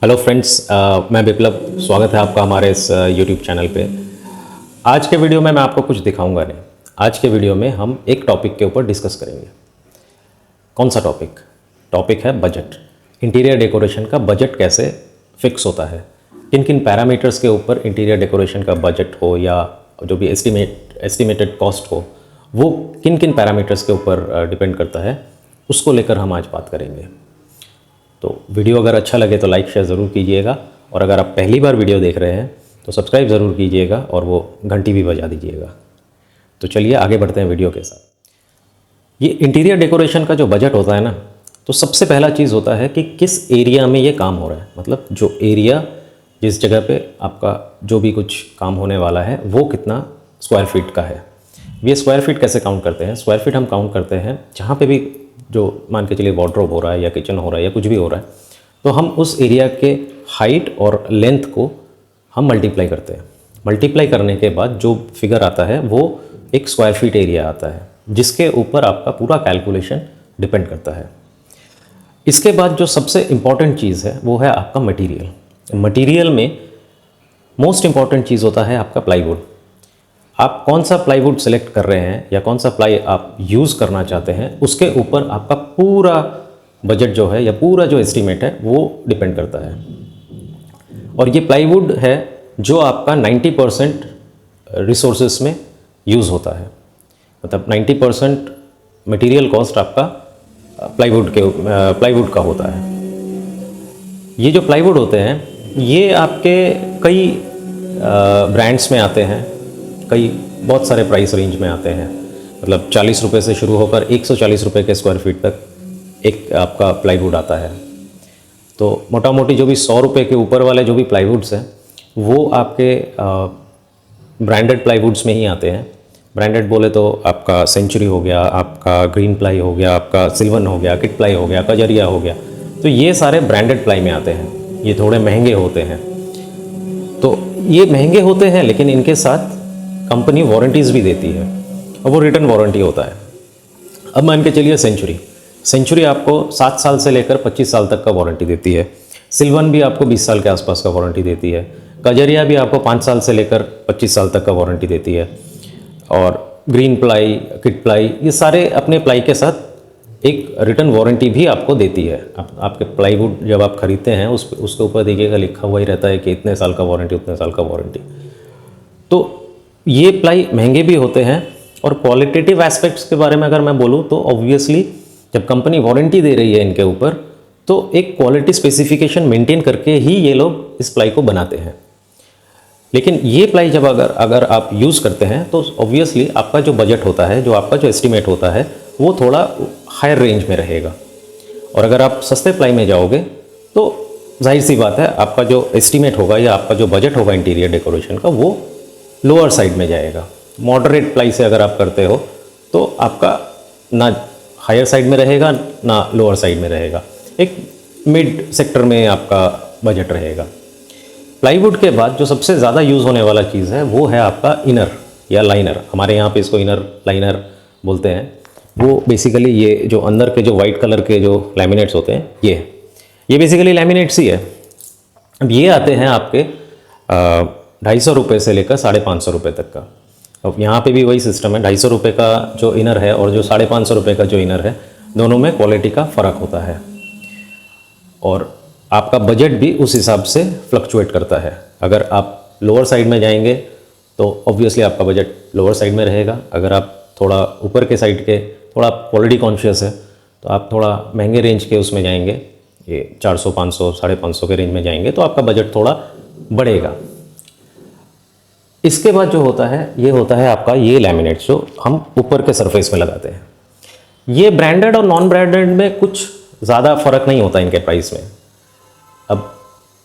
Hello friends, मैं विप्लव। स्वागत है आपका हमारे इस यूट्यूब चैनल पे। आज के वीडियो में मैं आपको कुछ दिखाऊंगा नहीं। आज के वीडियो में हम एक टॉपिक के ऊपर डिस्कस करेंगे। कौन सा टॉपिक? टॉपिक है बजट। इंटीरियर डेकोरेशन का बजट कैसे फिक्स होता है, किन किन पैरामीटर्स के ऊपर इंटीरियर डेकोरेशन का बजट हो या जो भी एस्टिमेटेड कॉस्ट हो, वो किन किन पैरामीटर्स के ऊपर डिपेंड करता है, उसको लेकर हम आज बात करेंगे। तो वीडियो अगर अच्छा लगे तो लाइक शेयर ज़रूर कीजिएगा, और अगर आप पहली बार वीडियो देख रहे हैं तो सब्सक्राइब ज़रूर कीजिएगा और वो घंटी भी बजा दीजिएगा। तो चलिए आगे बढ़ते हैं वीडियो के साथ। ये इंटीरियर डेकोरेशन का जो बजट होता है ना, तो सबसे पहला चीज़ होता है कि किस एरिया में ये काम हो रहा है। मतलब जो एरिया, जिस जगह पे आपका जो भी कुछ काम होने वाला है, वो कितना स्क्वायर फीट का है। ये स्क्वायर फीट कैसे काउंट करते हैं? स्क्वायर फीट हम काउंट करते हैं जहाँ पे भी जो मान के चलिए वार्डरोब हो रहा है या किचन हो रहा है या कुछ भी हो रहा है, तो हम उस एरिया के हाइट और लेंथ को हम मल्टीप्लाई करते हैं। मल्टीप्लाई करने के बाद जो फिगर आता है वो एक स्क्वायर फीट एरिया आता है, जिसके ऊपर आपका पूरा कैलकुलेशन डिपेंड करता है। इसके बाद जो सबसे इम्पॉर्टेंट चीज़ है वो है आपका मटीरियल। मटीरियल में मोस्ट इम्पॉर्टेंट चीज़ होता है आपका प्लाईवुड। आप कौन सा प्लाईवुड सेलेक्ट कर रहे हैं या कौन सा प्लाई आप यूज़ करना चाहते हैं, उसके ऊपर आपका पूरा बजट जो है या पूरा जो एस्टीमेट है वो डिपेंड करता है। और ये प्लाईवुड है जो आपका 90% रिसोर्सेस में यूज़ होता है। मतलब 90% मटेरियल कॉस्ट आपका प्लाईवुड का होता है। ये जो प्लाईवुड होते हैं ये आपके कई ब्रांड्स में आते हैं, कई बहुत सारे प्राइस रेंज में आते हैं। मतलब 40 रुपये से शुरू होकर 140 रुपये के स्क्वायर फीट तक एक आपका प्लाईवुड आता है। तो मोटा मोटी जो भी 100 रुपये के ऊपर वाले जो भी प्लाईवुड्स हैं वो आपके ब्रांडेड प्लाईवुड्स में ही आते हैं। ब्रांडेड बोले तो आपका सेंचुरी हो गया, आपका ग्रीन प्लाई हो गया, आपका सिल्वन हो गया, किट प्लाई हो गया, कजरिया हो गया। तो ये सारे ब्रांडेड प्लाई में आते हैं। ये थोड़े महंगे होते हैं। तो ये महंगे होते हैं लेकिन इनके साथ कंपनी वारंटीज़ भी देती है और वो रिटर्न वारंटी होता है। अब मान के चलिए सेंचुरी आपको 7 साल से लेकर 25 साल तक का वारंटी देती है। सिल्वन भी आपको 20 साल के आसपास का वारंटी देती है। कजरिया भी आपको 5 साल से लेकर 25 साल तक का वारंटी देती है। और ग्रीन प्लाई, किट प्लाई, ये सारे अपने प्लाई के साथ एक रिटर्न वारंटी भी आपको देती है। आपके प्लाईवुड जब आप खरीदते हैं उसके ऊपर देखिएगा लिखा हुआ ही रहता है कि इतने साल का वारंटी, उतने साल का वारंटी। तो ये प्लाई महंगे भी होते हैं। और क्वालिटेटिव एस्पेक्ट्स के बारे में अगर मैं बोलूँ तो ऑब्वियसली जब कंपनी वारंटी दे रही है इनके ऊपर, तो एक क्वालिटी स्पेसिफिकेशन मेंटेन करके ही ये लोग इस प्लाई को बनाते हैं। लेकिन ये प्लाई जब अगर आप यूज़ करते हैं तो ऑब्वियसली आपका जो बजट होता है, जो आपका जो एस्टिमेट होता है, वो थोड़ा हायर रेंज में रहेगा। और अगर आप सस्ते प्लाई में जाओगे तो जाहिर सी बात है आपका जो एस्टिमेट होगा या आपका जो बजट होगा इंटीरियर डेकोरेशन का, वो लोअर साइड में जाएगा। मॉडरेट प्लाई से अगर आप करते हो तो आपका ना हायर साइड में रहेगा ना लोअर साइड में रहेगा, एक मिड सेक्टर में आपका बजट रहेगा। प्लाईवुड के बाद जो सबसे ज़्यादा यूज़ होने वाला चीज़ है वो है आपका इनर या लाइनर। हमारे यहाँ पे इसको इनर लाइनर बोलते हैं। वो बेसिकली ये जो अंदर के जो वाइट कलर के जो लैमिनेट्स होते हैं, ये बेसिकली लैमिनेट्स ही है। अब ये आते हैं आपके 250 रुपये से लेकर 550 रुपये तक का। अब यहाँ पे भी वही सिस्टम है। 250 रुपये का जो इनर है और जो 550 रुपये का जो इनर है, दोनों में क्वालिटी का फ़र्क होता है। और आपका बजट भी उस हिसाब से फ्लक्चुएट करता है। अगर आप लोअर साइड में जाएंगे तो ऑब्वियसली आपका बजट लोअर साइड में रहेगा। अगर आप थोड़ा ऊपर के साइड के, थोड़ा क्वालिटी कॉन्शियस है, तो आप थोड़ा महंगे रेंज के उसमें जाएंगे, ये 400, 500, 550 के रेंज में जाएंगे, तो आपका बजट थोड़ा बढ़ेगा। इसके बाद जो होता है ये होता है आपका ये लैमिनेट्स जो हम ऊपर के सरफेस में लगाते हैं। ये ब्रांडेड और नॉन ब्रांडेड में कुछ ज़्यादा फ़र्क नहीं होता इनके प्राइस में। अब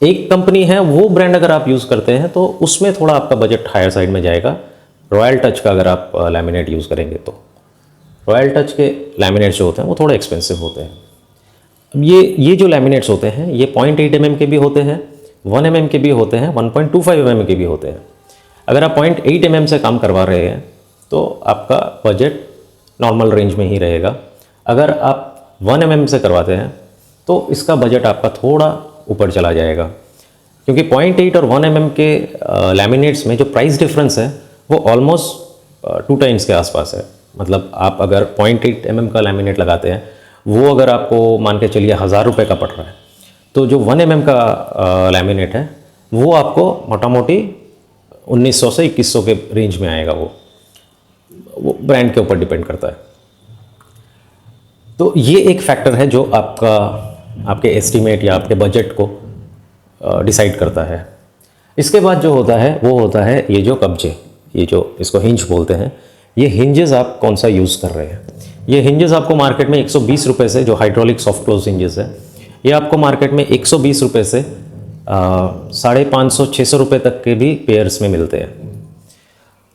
एक कंपनी है, वो ब्रांड अगर आप यूज़ करते हैं तो उसमें थोड़ा आपका बजट हायर साइड में जाएगा। रॉयल टच का अगर आप लैमिनेट यूज़ करेंगे तो रॉयल टच के लैमिनेट्स जो होते हैं वो थोड़े एक्सपेंसिव होते हैं। अब ये जो लैमिनेट्स होते हैं ये 0.8 mm के भी होते हैं, 1 mm के भी होते हैं, 1.25 mm के भी होते हैं। अगर आप 0.8 mm से काम करवा रहे हैं तो आपका बजट नॉर्मल रेंज में ही रहेगा। अगर आप 1 mm से करवाते हैं तो इसका बजट आपका थोड़ा ऊपर चला जाएगा, क्योंकि 0.8 और 1 mm के लैमिनेट्स में जो प्राइस डिफरेंस है वो ऑलमोस्ट 2 टाइम्स के आसपास है। मतलब आप अगर 0.8 mm का लैमिनेट लगाते हैं, वो अगर आपको मान के चलिए 1000 रुपये का पड़ रहा है, तो जो 1 mm का लैमिनेट है वो आपको मोटा मोटी 1900 से 2100 के रेंज में आएगा। वो ब्रांड के ऊपर डिपेंड करता है। तो ये एक फैक्टर है जो आपके एस्टीमेट या आपके बजट को डिसाइड करता है। इसके बाद जो होता है वो होता है ये जो कब्जे, ये जो इसको हिंज बोलते हैं, ये हिंजेस आप कौन सा यूज़ कर रहे हैं। ये हिंजेस आपको मार्केट में 120 रुपये से, जो हाइड्रोलिक सॉफ्ट क्लोज हिंजेस है, ये आपको मार्केट में 120 रुपये से 550-600 रुपये तक के भी पेयर्स में मिलते हैं।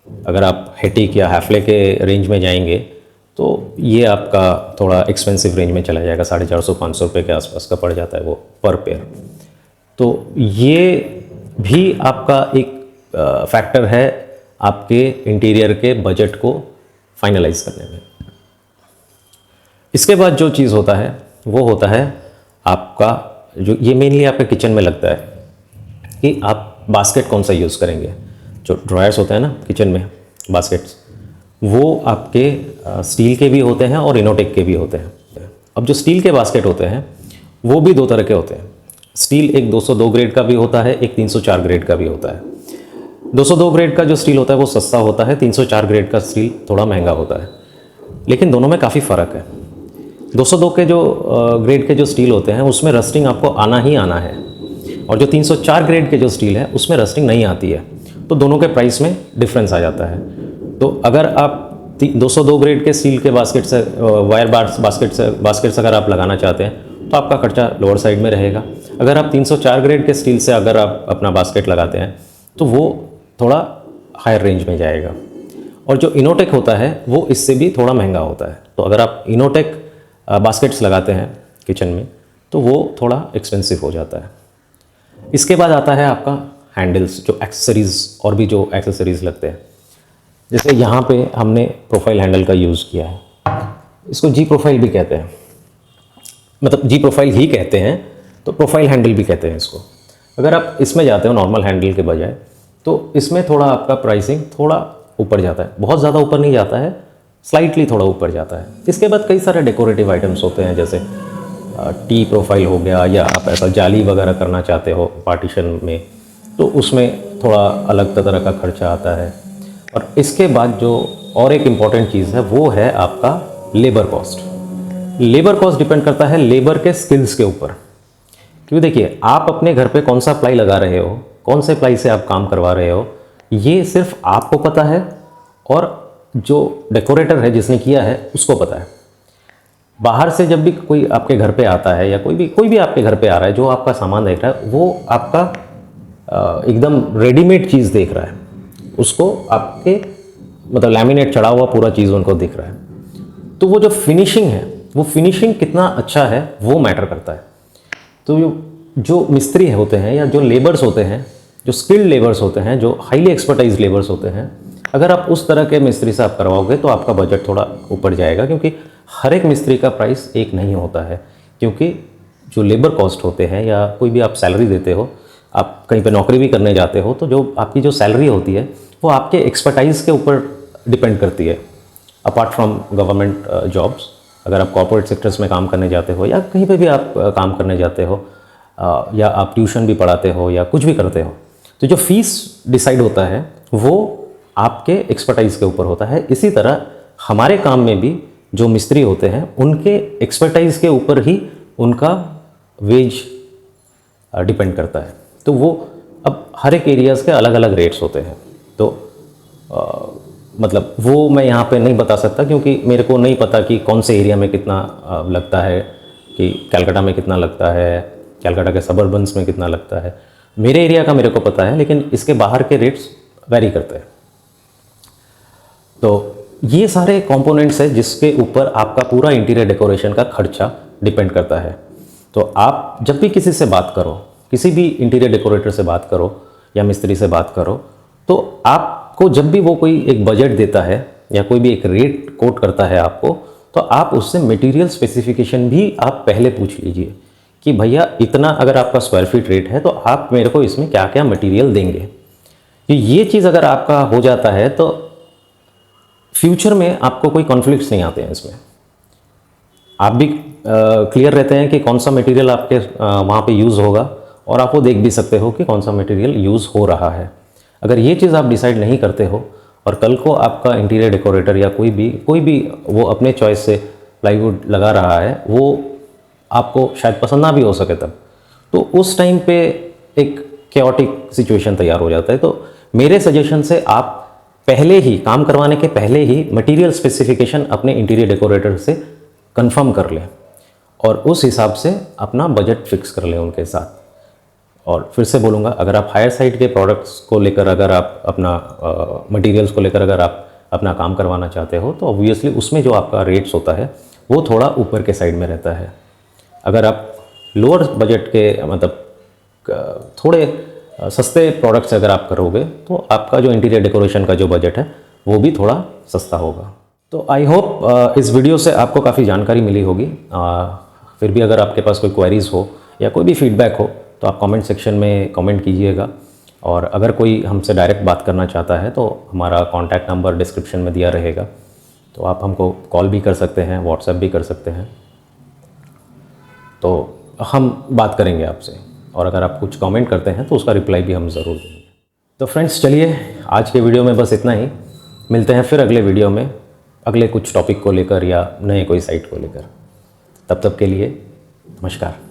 अगर आप हेटिक या हैफले के रेंज में जाएंगे तो ये आपका थोड़ा एक्सपेंसिव रेंज में चला जाएगा, 450-500 रुपये के आसपास का पड़ जाता है वो पर पेयर। तो ये भी आपका एक फैक्टर है आपके इंटीरियर के बजट को फाइनलाइज करने में। इसके बाद जो चीज़ होता है वो होता है आपका, जो ये मेनली आपके किचन में लगता है कि आप बास्केट कौन सा यूज़ करेंगे। जो ड्रायर्स होते हैं ना किचन में, बास्केट्स, वो आपके स्टील के भी होते हैं और इनोटेक के भी होते हैं। अब जो स्टील के बास्केट होते हैं वो भी दो तरह के होते हैं। स्टील एक 202 ग्रेड का भी होता है, एक 304 ग्रेड का भी होता है। 202 ग्रेड का जो स्टील होता है वो सस्ता होता है, 304 ग्रेड का स्टील थोड़ा महंगा होता है, लेकिन दोनों में काफ़ी फ़र्क है। 202 के जो ग्रेड के जो स्टील होते हैं उसमें रस्टिंग आपको आना ही आना है, और जो 304 ग्रेड के जो स्टील है उसमें रस्टिंग नहीं आती है। तो दोनों के प्राइस में डिफरेंस आ जाता है। तो अगर आप 202 ग्रेड के स्टील के बास्केट से, वायर बास्केट्स अगर आप लगाना चाहते हैं तो आपका खर्चा लोअर साइड में रहेगा। अगर आप 304 ग्रेड के स्टील से अगर आप अपना बास्केट लगाते हैं तो वो थोड़ा हायर रेंज में जाएगा। और जो इनोटेक होता है वो इससे भी थोड़ा महंगा होता है। तो अगर आप इनोटेक बास्केट्स लगाते हैं किचन में तो वो थोड़ा एक्सपेंसिव हो जाता है। इसके बाद आता है आपका हैंडल्स, जो एक्सेसरीज़ और भी जो एक्सेसरीज़ लगते हैं। जैसे यहाँ पे हमने प्रोफाइल हैंडल का यूज़ किया है, इसको जी प्रोफाइल भी कहते हैं, मतलब जी प्रोफाइल ही कहते हैं, तो प्रोफाइल हैंडल भी कहते हैं इसको। अगर आप इसमें जाते हो नॉर्मल हैंडल के बजाय, तो इसमें थोड़ा आपका प्राइसिंग थोड़ा ऊपर जाता है, बहुत ज़्यादा ऊपर नहीं जाता है, स्लाइटली थोड़ा ऊपर जाता है। इसके बाद कई सारे डेकोरेटिव आइटम्स होते हैं, जैसे टी प्रोफाइल हो गया, या आप ऐसा जाली वगैरह करना चाहते हो पार्टीशन में, तो उसमें थोड़ा अलग तरह का खर्चा आता है। और इसके बाद जो और एक इम्पॉर्टेंट चीज़ है वो है आपका labour cost. Labour cost depend करता है लेबर के स्किल्स के ऊपर। क्योंकि देखिए, आप अपने घर पे कौन सा प्लाई लगा रहे हो, कौन से प्लाई से आप काम करवा रहे हो, ये सिर्फ आपको पता है और जो डेकोरेटर है जिसने किया है उसको पता है। बाहर से जब भी कोई आपके घर पे आता है, या कोई भी आपके घर पे आ रहा है, जो आपका सामान देख रहा है वो आपका एकदम रेडीमेड चीज़ देख रहा है, उसको आपके मतलब लैमिनेट चढ़ा हुआ पूरा चीज़ उनको दिख रहा है। तो वो जो फिनिशिंग है, वो फिनिशिंग कितना अच्छा है वो मैटर करता है। तो जो मिस्त्री होते हैं या जो लेबर्स होते हैं, जो स्किल्ड लेबर्स होते हैं, जो हाईली एक्सपर्टाइज लेबर्स होते हैं, अगर आप उस तरह के मिस्त्री से आप करवाओगे तो आपका बजट थोड़ा ऊपर जाएगा। क्योंकि हर एक मिस्त्री का प्राइस एक नहीं होता है, क्योंकि जो लेबर कॉस्ट होते हैं, या कोई भी आप सैलरी देते हो, आप कहीं पे नौकरी भी करने जाते हो, तो जो आपकी जो सैलरी होती है वो आपके एक्सपर्टाइज के ऊपर डिपेंड करती है। अपार्ट फ्रॉम गवर्नमेंट जॉब्स, अगर आप कॉर्पोरेट सेक्टर्स में काम करने जाते हो, या कहीं पे भी आप काम करने जाते हो, या आप ट्यूशन भी पढ़ाते हो, या कुछ भी करते हो, तो जो फीस डिसाइड होता है वो आपके एक्सपर्टाइज के ऊपर होता है। इसी तरह हमारे काम में भी जो मिस्त्री होते हैं उनके एक्सपर्टाइज के ऊपर ही उनका वेज डिपेंड करता है। तो वो अब हर एक एरियाज़ के अलग अलग रेट्स होते हैं। तो मतलब वो मैं यहाँ पे नहीं बता सकता, क्योंकि मेरे को नहीं पता कि कौन से एरिया में कितना लगता है, कि कलकत्ता में कितना लगता है, कलकत्ता के सबर्बन्स में कितना लगता है। मेरे एरिया का मेरे को पता है, लेकिन इसके बाहर के रेट्स वेरी करते हैं। तो ये सारे कंपोनेंट्स है जिसके ऊपर आपका पूरा इंटीरियर डेकोरेशन का खर्चा डिपेंड करता है। तो आप जब भी किसी से बात करो, किसी भी इंटीरियर डेकोरेटर से बात करो या मिस्त्री से बात करो, तो आपको जब भी वो कोई एक बजट देता है या कोई भी एक रेट कोट करता है आपको, तो आप उससे मटेरियल स्पेसिफिकेशन भी आप पहले पूछ लीजिए कि भैया इतना अगर आपका स्क्वायर फीट रेट है तो आप मेरे को इसमें क्या क्या मटेरियल देंगे। कि ये चीज़ अगर आपका हो जाता है तो फ्यूचर में आपको कोई कॉन्फ्लिक्ट्स नहीं आते हैं इसमें। आप भी क्लियर रहते हैं कि कौन सा मटेरियल आपके वहाँ पे यूज़ होगा, और आप वो देख भी सकते हो कि कौन सा मटेरियल यूज़ हो रहा है। अगर ये चीज़ आप डिसाइड नहीं करते हो और कल को आपका इंटीरियर डेकोरेटर या कोई भी वो अपने चॉइस से प्लाईवुड लगा रहा है, वो आपको शायद पसंद ना भी हो सके तब, तो उस टाइम पे एक कैओटिक सिचुएशन तैयार हो जाता है। तो मेरे सजेशन से आप पहले ही काम करवाने के पहले ही मटेरियल स्पेसिफिकेशन अपने इंटीरियर डेकोरेटर से कंफर्म कर लें और उस हिसाब से अपना बजट फिक्स कर लें उनके साथ। और फिर से बोलूँगा, अगर आप हायर साइड के प्रोडक्ट्स को लेकर अगर आप अपना मटेरियल्स को लेकर अगर आप अपना काम करवाना चाहते हो तो ऑब्वियसली उसमें जो आपका रेट्स होता है वो थोड़ा ऊपर के साइड में रहता है। अगर आप लोअर बजट के मतलब थोड़े सस्ते प्रोडक्ट्स अगर आप करोगे तो आपका जो इंटीरियर डेकोरेशन का जो बजट है वो भी थोड़ा सस्ता होगा। तो आई होप इस वीडियो से आपको काफ़ी जानकारी मिली होगी। फिर भी अगर आपके पास कोई क्वेरीज़ हो या कोई भी फीडबैक हो तो आप कमेंट सेक्शन में कमेंट कीजिएगा। और अगर कोई हमसे डायरेक्ट बात करना चाहता है तो हमारा कॉन्टैक्ट नंबर डिस्क्रिप्शन में दिया रहेगा, तो आप हमको कॉल भी कर सकते हैं, व्हाट्सएप भी कर सकते हैं, तो हम बात करेंगे आपसे। और अगर आप कुछ कमेंट करते हैं तो उसका रिप्लाई भी हम ज़रूर देंगे। तो फ्रेंड्स, चलिए आज के वीडियो में बस इतना ही। मिलते हैं फिर अगले वीडियो में अगले कुछ टॉपिक को लेकर या नए कोई साइट को लेकर। तब तक के लिए नमस्कार।